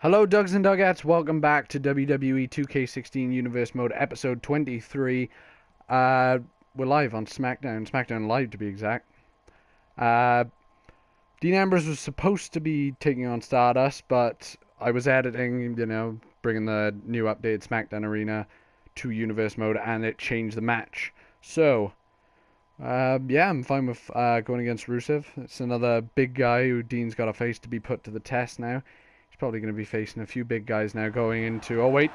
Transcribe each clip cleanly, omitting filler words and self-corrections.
Hello, Dugs and Dugettes. Welcome back to WWE 2K16 Universe Mode, episode 23. We're live on SmackDown Live to be exact. Dean Ambrose was supposed to be taking on Stardust, but I was editing, bringing the new updated SmackDown Arena to Universe Mode, and it changed the match. So, yeah, I'm fine with going against Rusev. It's another big guy who Dean's got to face to be put to the test now. Probably going to be facing a few big guys now going into... Oh, wait.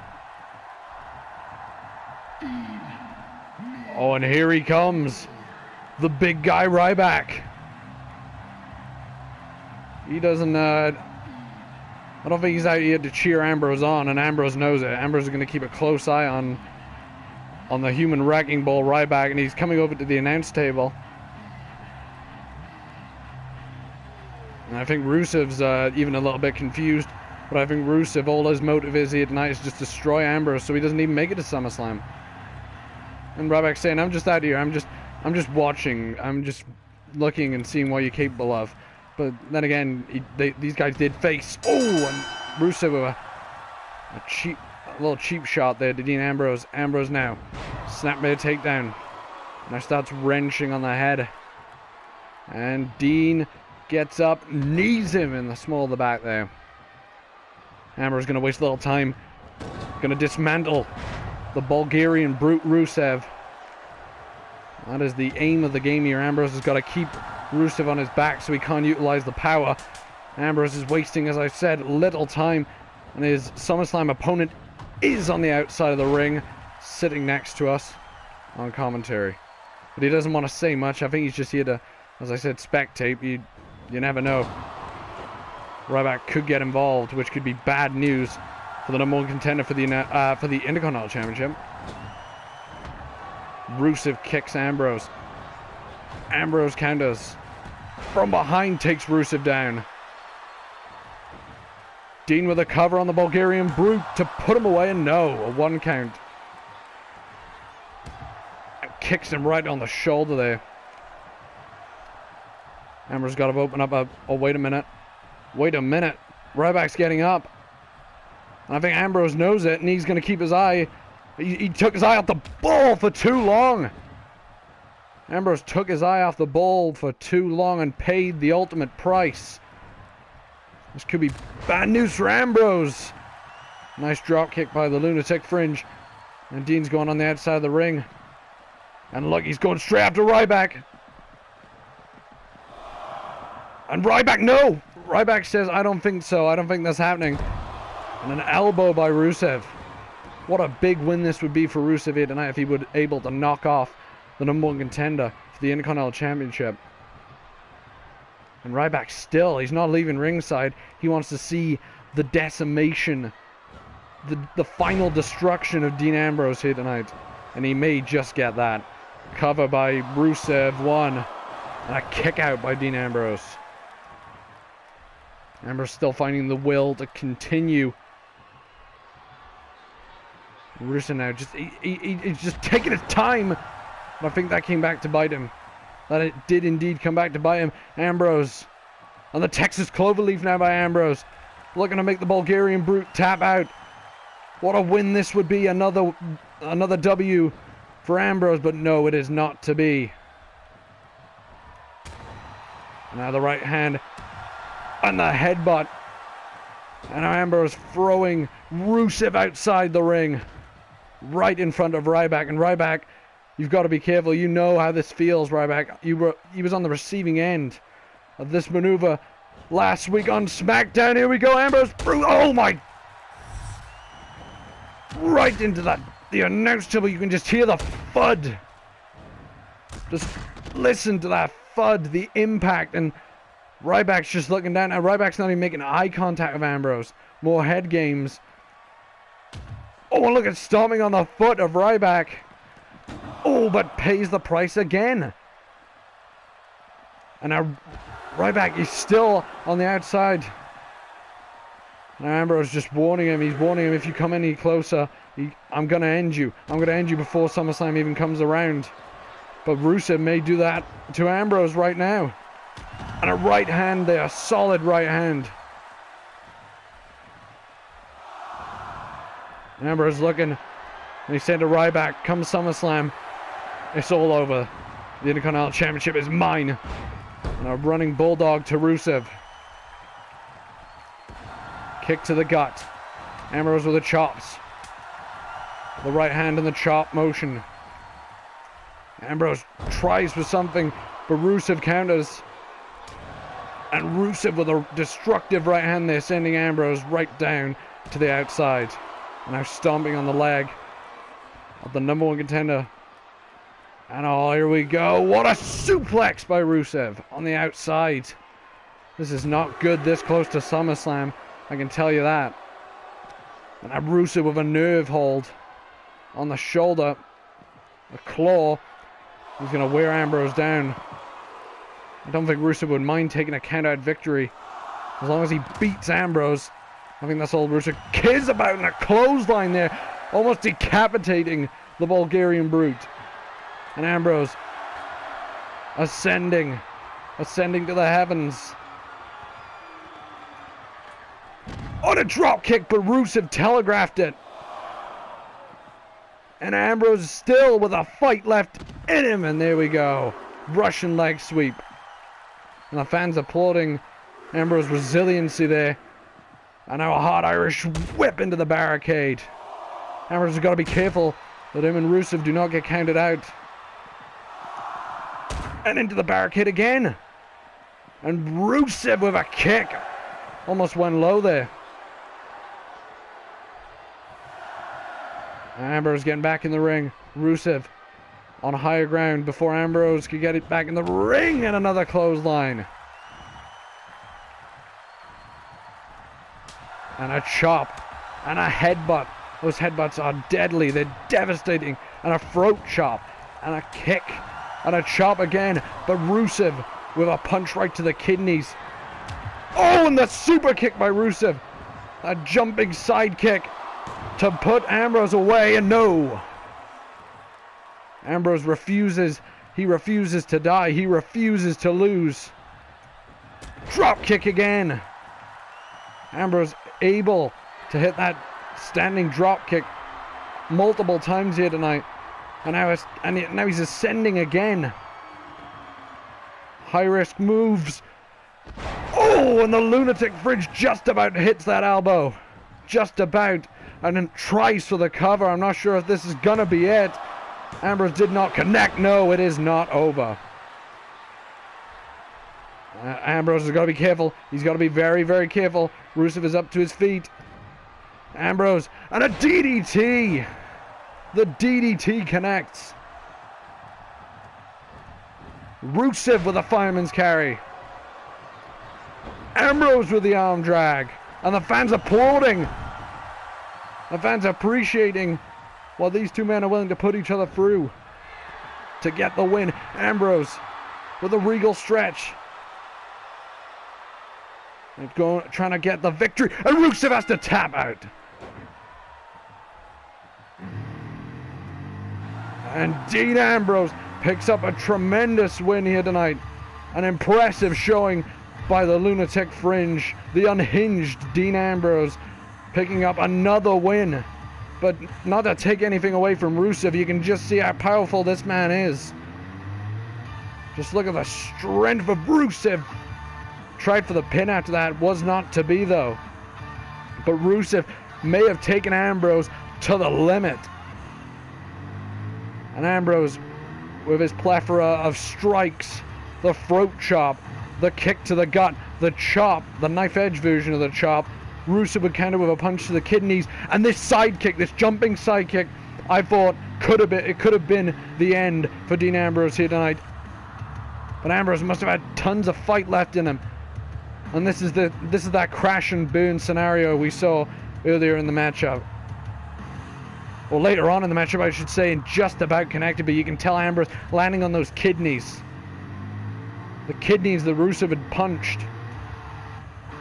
Oh, and here he comes. The big guy Ryback. He doesn't... I don't think he's out here to cheer Ambrose on, and Ambrose knows it. Ambrose is going to keep a close eye on the human wrecking ball Ryback, and he's coming over to the announce table. And I think Rusev's even a little bit confused. But I think Rusev, all his motive is here tonight is just destroy Ambrose so he doesn't even make it to SummerSlam. And Ryback's saying, I'm just out here. I'm just watching. I'm just looking and seeing what you're capable of. But then again, these guys did face. Oh, and Rusev with a little cheap shot there to Dean Ambrose. Ambrose now. Snapmare takedown. Now starts wrenching on the head. And Dean gets up, knees him in the small of the back there. Ambrose going to waste a little time. Going to dismantle the Bulgarian brute Rusev. That is the aim of the game here. Ambrose has got to keep Rusev on his back so he can't utilize the power. Ambrose is wasting, as I said, little time. And his SummerSlam opponent is on the outside of the ring, sitting next to us on commentary. But he doesn't want to say much. I think he's just here to, as I said, spectate. You never know. Ryback could get involved, which could be bad news for the number one contender for the Intercontinental Championship. Rusev kicks Ambrose. Ambrose counters. From behind takes Rusev down. Dean with a cover on the Bulgarian brute to put him away, and no, a 1 count. And kicks him right on the shoulder there. Ambrose got to open up oh, wait a minute. Wait a minute. Ryback's getting up. And I think Ambrose knows it, and he's going to keep his eye. He took his eye off the ball for too long. Ambrose took his eye off the ball for too long and paid the ultimate price. This could be bad news for Ambrose. Nice drop kick by the Lunatic fringe. And Dean's going on the outside of the ring. And look, he's going straight after Ryback. And Ryback, no! Ryback says, I don't think so. I don't think that's happening. And an elbow by Rusev. What a big win this would be for Rusev here tonight if he would able to knock off the number one contender for the Intercontinental Championship. And Ryback still, he's not leaving ringside. He wants to see the decimation, the final destruction of Dean Ambrose here tonight. And he may just get that. Cover by Rusev, 1. And a kick out by Dean Ambrose. Ambrose still finding the will to continue. Rusev now he's just taking his time. But I think that came back to bite him. That it did indeed come back to bite him. Ambrose. On the Texas Cloverleaf now by Ambrose. Looking to make the Bulgarian brute tap out. What a win this would be. Another W for Ambrose. But no, it is not to be. Now the right hand. And the headbutt. And Ambrose throwing Rusev outside the ring. Right in front of Ryback. And Ryback, you've got to be careful. You know how this feels, Ryback. He was on the receiving end of this maneuver last week on SmackDown. Here we go, Ambrose. Oh my. Right into the announce table. You can just hear the thud. Just listen to that thud, the impact, and Ryback's just looking down, and Ryback's not even making eye contact with Ambrose. More head games. Oh, and look at stomping on the foot of Ryback. Oh, but pays the price again. And now Ryback is still on the outside. Now Ambrose just warning him. He's warning him, if you come any closer, I'm going to end you. I'm going to end you before SummerSlam even comes around. But Rusev may do that to Ambrose right now. And a right hand there, a solid right hand. Ambrose looking, and he's saying to Ryback, come SummerSlam, it's all over. The Intercontinental Championship is mine. And a running bulldog to Rusev. Kick to the gut. Ambrose with the chops. The right hand in the chop motion. Ambrose tries for something, but Rusev counters. And Rusev with a destructive right hand there, sending Ambrose right down to the outside. And now stomping on the leg of the number one contender. And oh, here we go. What a suplex by Rusev on the outside. This is not good this close to SummerSlam. I can tell you that. And now Rusev with a nerve hold on the shoulder. A claw. He's going to wear Ambrose down. I don't think Rusev would mind taking a count-out victory. As long as he beats Ambrose. I think that's all Rusev cares about in a clothesline there. Almost decapitating the Bulgarian Brute. And Ambrose ascending to the heavens. On a drop kick, but Rusev telegraphed it. And Ambrose still with a fight left in him. And there we go. Russian leg sweep. And the fans applauding Ambrose's resiliency there. And now a hot Irish whip into the barricade. Ambrose has got to be careful that him and Rusev do not get counted out. And into the barricade again. And Rusev with a kick. Almost went low there. Ambrose getting back in the ring. Rusev on higher ground before Ambrose could get it back in the ring. And another clothesline. And a chop. And a headbutt. Those headbutts are deadly. They're devastating. And a throat chop. And a kick. And a chop again. But Rusev with a punch right to the kidneys. Oh, and the super kick by Rusev. A jumping side kick to put Ambrose away. And no. Ambrose refuses. He refuses to die. He refuses to lose. Drop kick again. Ambrose able to hit that standing drop kick multiple times here tonight. And now he's ascending again. High risk moves. Oh, and the Lunatic Fridge just about hits that elbow. Just about. And then tries for the cover. I'm not sure if this is going to be it. Ambrose did not connect. No, it is not over. Ambrose has got to be careful. He's got to be very, very careful. Rusev is up to his feet. Ambrose. And a DDT. The DDT connects. Rusev with a fireman's carry. Ambrose with the arm drag. And the fans applauding. The fans appreciating what these two men are willing to put each other through to get the win. Ambrose with a regal stretch. And trying to get the victory. And Rusev has to tap out. And Dean Ambrose picks up a tremendous win here tonight. An impressive showing by the Lunatic Fringe. The unhinged Dean Ambrose picking up another win. But not to take anything away from Rusev, you can just see how powerful this man is. Just look at the strength of Rusev. Tried for the pin after that. Was not to be though. But Rusev may have taken Ambrose to the limit. And Ambrose, with his plethora of strikes, the throat chop, the kick to the gut, the chop, the knife edge version of the chop, Rusev would counter with a punch to the kidneys, and this side kick, this jumping side kick, I thought could have been the end for Dean Ambrose here tonight. But Ambrose must have had tons of fight left in him, and this is that crash and burn scenario we saw earlier in the matchup. Or later on in the matchup, I should say, and just about connected, but you can tell Ambrose landing on those kidneys. The kidneys that Rusev had punched.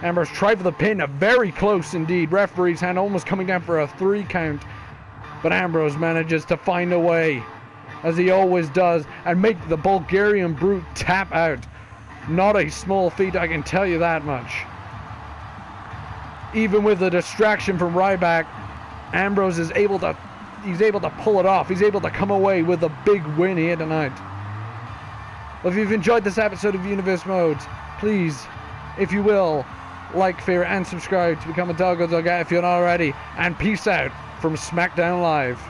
Ambrose tried for the pin, very close indeed. Referee's hand almost coming down for a 3 count. But Ambrose manages to find a way, as he always does, and make the Bulgarian Brute tap out. Not a small feat, I can tell you that much. Even with the distraction from Ryback, Ambrose is able to, he's able to pull it off. He's able to come away with a big win here tonight. Well, if you've enjoyed this episode of Universe Modes, please, if you will, like, favorite, and subscribe to become a Doggo Dog if you're not already. And peace out from SmackDown Live.